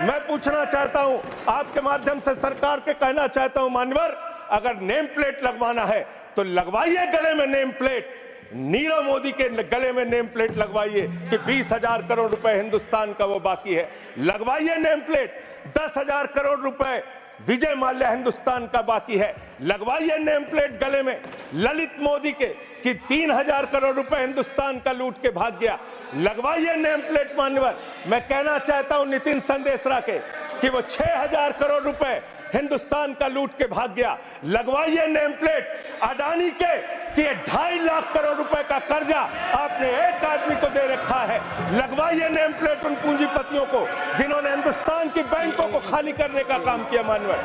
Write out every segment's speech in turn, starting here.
मैं पूछना चाहता हूं, आपके माध्यम से सरकार के कहना चाहता हूं, मान्यवर, अगर नेम प्लेट लगवाना है तो लगवाइए गले में नेम प्लेट। नीरव मोदी के गले में नेम प्लेट लगवाइए कि 20,000 करोड़ रुपए हिंदुस्तान का वो बाकी है। लगवाइए नेम प्लेट। 10,000 करोड़ रुपए विजय माल्या हिंदुस्तान का बाकी है। लगवाइए नेम प्लेट गले में ललित मोदी के कि 3,000 करोड़ रुपए हिंदुस्तान का लूट के भाग गया। लगवाइए नेम प्लेट मान्यवर। मैं कहना चाहता हूं नितिन संदेशरा के कि वो 6,000 करोड़ रुपए हिंदुस्तान का लूट के भाग गया। लगवाइए नेम प्लेट अडानी के कि 2.5 लाख करोड़ रुपए का कर्जा आपने एक आदमी को दे रखा है। लगवाइए नेम प्लेट उन पूंजीपतियों को जिन्होंने हिंदुस्तान की बैंकों को खाली करने का काम किया। मान्यवर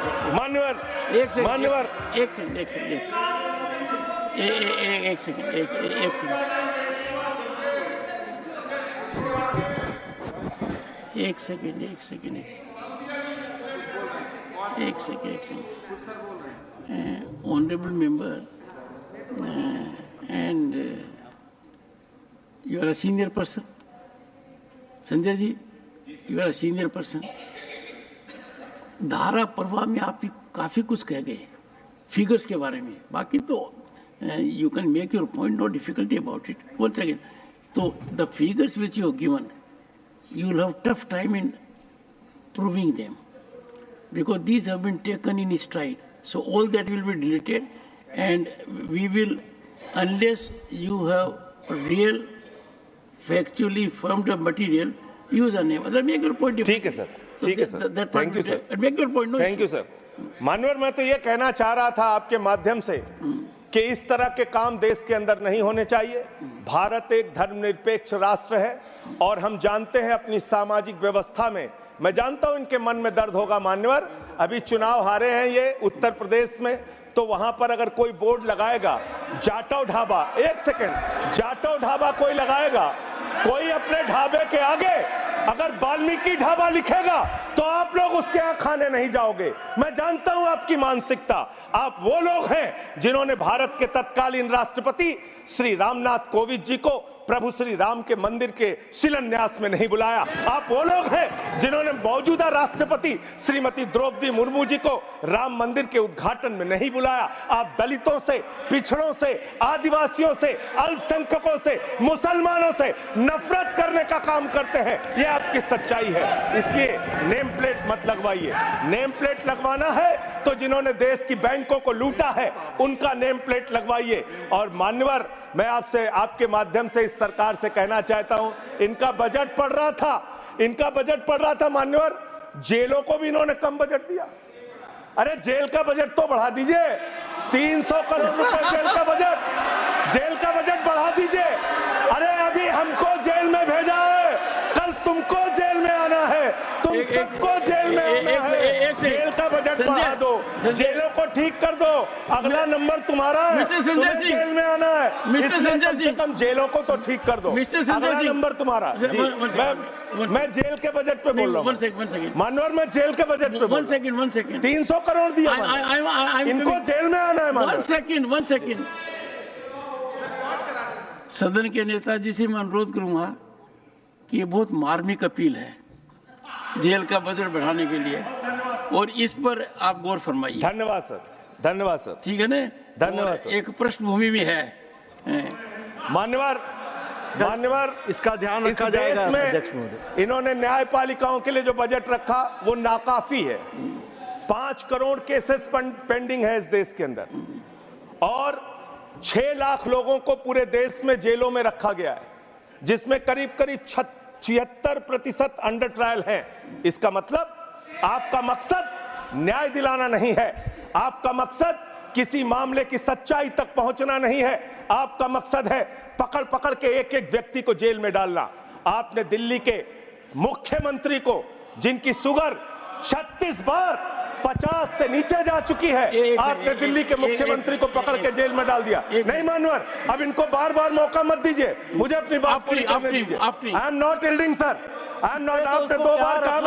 एक second honorable member, and you are a senior person. Sanjay ji, you are a senior person. धारा प्रवाह में आप काफी कुछ कह गए फिगर्स के बारे में, बाकी तो you can make your point, no difficulty about it. One second. So the figures which you have given, you will have tough time in proving them, because these have been taken in stride. So all that will be deleted, and we will, unless you have real, factually firmed up material, use a name. Make your point. ठीक है sir, ठीक है sir, thank you sir, make your point. Thank you sir. मानवर, मैं तो ये कहना चाह रहा था आपके माध्यम से कि इस तरह के काम देश के अंदर नहीं होने चाहिए। भारत एक धर्मनिरपेक्ष राष्ट्र है और हम जानते हैं अपनी सामाजिक व्यवस्था में, मैं जानता हूं इनके मन में दर्द होगा मान्यवर, अभी चुनाव हारे हैं ये उत्तर प्रदेश में, तो वहां पर अगर कोई बोर्ड लगाएगा जाटव ढाबा, एक सेकंड, जाटव ढाबा कोई लगाएगा, कोई अपने ढाबे के आगे अगर वाल्मीकि ढाबा लिखेगा तो आप लोग उसके यहां खाने नहीं जाओगे। मैं जानता हूं आपकी मानसिकता। आप वो लोग हैं जिन्होंने भारत के तत्कालीन राष्ट्रपति श्री रामनाथ कोविंद जी को प्रभु श्री राम के मंदिर के शिलान्यास में नहीं बुलाया। आप वो लोग हैं जिन्होंने मौजूदा राष्ट्रपति श्रीमती द्रौपदी मुर्मू जी को राम मंदिर के उद्घाटन में नहीं बुलाया। आप दलितों से, पिछड़ों से, आदिवासियों से, अल्पसंख्यकों से, मुसलमानों से नफरत करने का काम करते हैं। यह आपकी सच्चाई है। इसलिए नेम प्लेट मत लगवाइए। नेम प्लेट लगवाना है तो जिन्होंने देश की बैंकों को लूटा है उनका नेम प्लेट लगवाइए। और मान्यवर, मैं आपसे, आपके माध्यम से इस सरकार से कहना चाहता हूं, इनका बजट पड़ रहा था मान्यवर, जेलों को भी इन्होंने कम बजट दिया। अरे जेल का बजट तो बढ़ा दीजिए, 300 करोड़ रुपए जेल का बजट बढ़ा दीजिए। अरे अभी हमको जेल में भेजा है, कल तुमको जेल में आना है, तुम सबको जेल में आना है। जेल का बजट बढ़ा दो, जेलों को ठीक कर दो, अगला नंबर तुम्हारा है, तुम्हें जेल में आना है, इसलिए कम से कम जेलों को तो ठीक कर दो, अगला नंबर तुम्हारा। मैं जेल के बजट पे बोल रहा हूँ मानवर, मैं जेल के बजट पे बोल रहा हूँ। 300 करोड़ दिया, इनको जेल में आना है। वन सेकंड सदन के नेताजी से मैं अनुरोध करूंगा कि ये बहुत मार्मिक अपील है जेल का बजट बढ़ाने के लिए, और इस पर आप गौर फरमाइए। धन्यवाद सर, धन्यवाद सर, ठीक है ना, धन्यवाद सर। एक पृष्ठभूमि भी है मान्यवर, इसका ध्यान रखा जाएगा। में इन्होंने न्यायपालिकाओं के लिए जो बजट रखा वो नाकाफी है। 5 करोड़ केसेस पेंडिंग है इस देश के अंदर, और 6 लाख लोगों को पूरे देश में जेलों में रखा गया है, जिसमें करीब 76% अंडर ट्रायल है। इसका मतलब आपका मकसद न्याय दिलाना नहीं है, आपका मकसद किसी मामले की सच्चाई तक पहुंचना नहीं है, आपका मकसद है पकड़ पकड़ के एक एक व्यक्ति को जेल में डालना। आपने दिल्ली के मुख्यमंत्री को, जिनकी शुगर 36 बार 50 से नीचे जा चुकी है, आपने दिल्ली के मुख्यमंत्री को पकड़ के जेल में डाल दिया। नहीं मानवर, अब इनको बार बार मौका मत दीजिए, मुझे अपनी बात पूरी करने दीजिए। I am not yielding sir, I am not. आपने 2 बार काम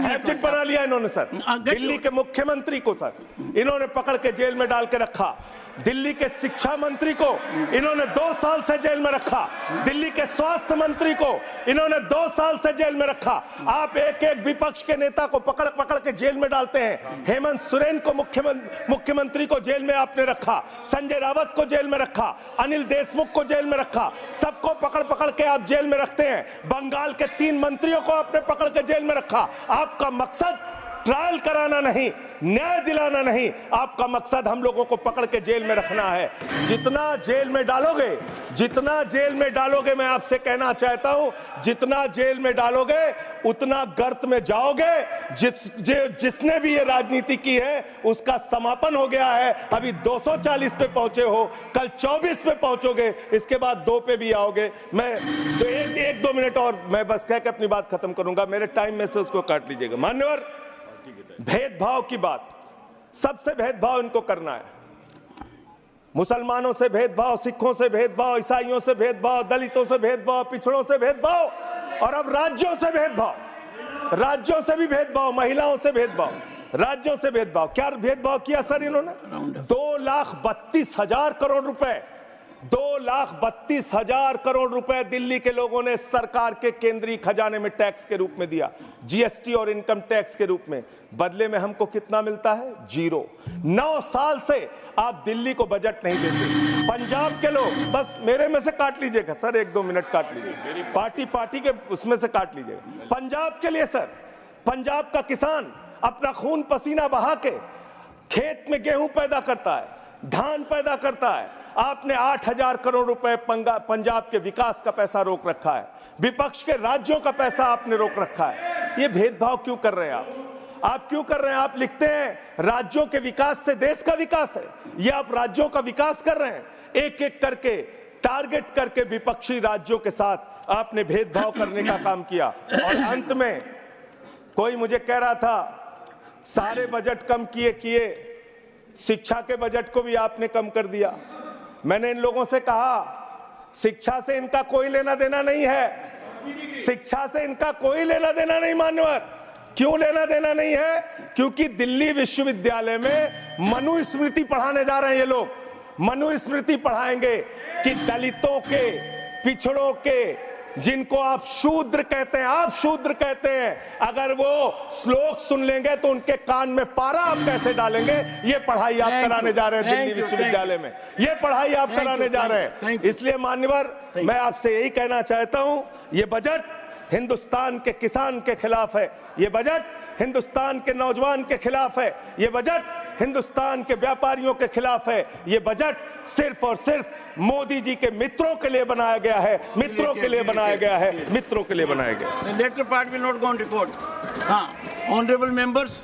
हैबिट बना लिया इन्होंने सर। दिल्ली के मुख्यमंत्री को सर इन्होंने पकड़ के जेल में डाल के रखा। दिल्ली के शिक्षा मंत्री को इन्होंने 2 साल से जेल में रखा, दिल्ली के स्वास्थ्य मंत्री को इन्होंने 2 साल से जेल में रखा। आप एक एक विपक्ष के नेता को पकड़ पकड़ के जेल में डालते हैं। हेमंत सोरेन को मुख्यमंत्री को जेल में आपने रखा, संजय रावत को जेल में रखा, अनिल देशमुख को जेल में रखा, सबको पकड़ पकड़ के आप जेल में रखते हैं। बंगाल के 3 मंत्रियों को आपने पकड़ के जेल में रखा। आपका मकसद ट्रायल कराना नहीं, न्याय दिलाना नहीं, आपका मकसद हम लोगों को पकड़ के जेल में रखना है। जितना जेल में डालोगे, मैं आपसे कहना चाहता हूं, जितना जेल में डालोगे उतना गर्त में जाओगे। जिसने भी ये राजनीति की है उसका समापन हो गया है। अभी 240 पे पहुंचे हो, कल 24 पे पहुंचोगे, इसके बाद 2 पे भी आओगे। मैं तो 1-2 मिनट और मैं बस कह के अपनी बात खत्म करूंगा, मेरे टाइम में से उसको काट लीजिएगा। मान्यवर, भेदभाव की बात, सबसे भेदभाव इनको करना है। मुसलमानों से भेदभाव, सिखों से भेदभाव, ईसाइयों से भेदभाव, दलितों से भेदभाव, पिछड़ों से भेदभाव, और अब राज्यों से भेदभाव, राज्यों से भी भेदभाव, महिलाओं से भेदभाव, राज्यों से भेदभाव। क्या भेदभाव किया सर इन्होंने? 2,32,000 करोड़ रुपए, 2,32,000 करोड़ रुपए दिल्ली के लोगों ने सरकार के केंद्रीय खजाने में टैक्स के रूप में दिया, जीएसटी और इनकम टैक्स के रूप में। बदले में हमको कितना मिलता है? 0। 9 साल से आप दिल्ली को बजट नहीं देते। पंजाब के लोग, बस मेरे में से काट लीजिएगा सर, 1-2 मिनट काट लीजिए, पार्टी के उसमें से काट लीजिएगा। पंजाब के लिए सर, पंजाब का किसान अपना खून पसीना बहा के खेत में गेहूं पैदा करता है, धान पैदा करता है। आपने 8,000 करोड़ रुपए पंजाब के विकास का पैसा रोक रखा है, विपक्ष के राज्यों का पैसा आपने रोक रखा है। ये भेदभाव क्यों कर रहे हैं आप क्यों कर रहे हैं? आप लिखते हैं राज्यों के विकास से देश का विकास है, ये आप राज्यों का विकास कर रहे हैं। एक एक करके टारगेट करके विपक्षी राज्यों के साथ आपने भेदभाव करने का काम किया। और अंत में कोई मुझे कह रहा था सारे बजट कम किए, शिक्षा के बजट को भी आपने कम कर दिया। मैंने इन लोगों से कहा शिक्षा से इनका कोई लेना देना नहीं है, शिक्षा से इनका कोई लेना देना नहीं। मान्यवर, क्यों लेना देना नहीं है? क्योंकि दिल्ली विश्वविद्यालय में मनुस्मृति पढ़ाने जा रहे हैं ये लोग। मनुस्मृति पढ़ाएंगे कि दलितों के, पिछड़ों के, जिनको आप शूद्र कहते हैं, अगर वो श्लोक सुन लेंगे तो उनके कान में पारा आप कैसे डालेंगे? ये पढ़ाई आप कराने जा रहे हैं दिल्ली विश्वविद्यालय में, ये पढ़ाई आप कराने जा रहे हैं। इसलिए मान्यवर, मैं आपसे यही कहना चाहता हूं, ये बजट हिंदुस्तान के किसान के खिलाफ है, ये बजट हिंदुस्तान के नौजवान के खिलाफ है, ये बजट हिंदुस्तान के व्यापारियों के खिलाफ है। ये बजट सिर्फ और सिर्फ मोदी जी के मित्रों के लिए बनाया गया है, मित्रों के लिए बनाया गया है, मित्रों के लिए बनाया गया है। The later part will not go on record. हाँ, honorable members.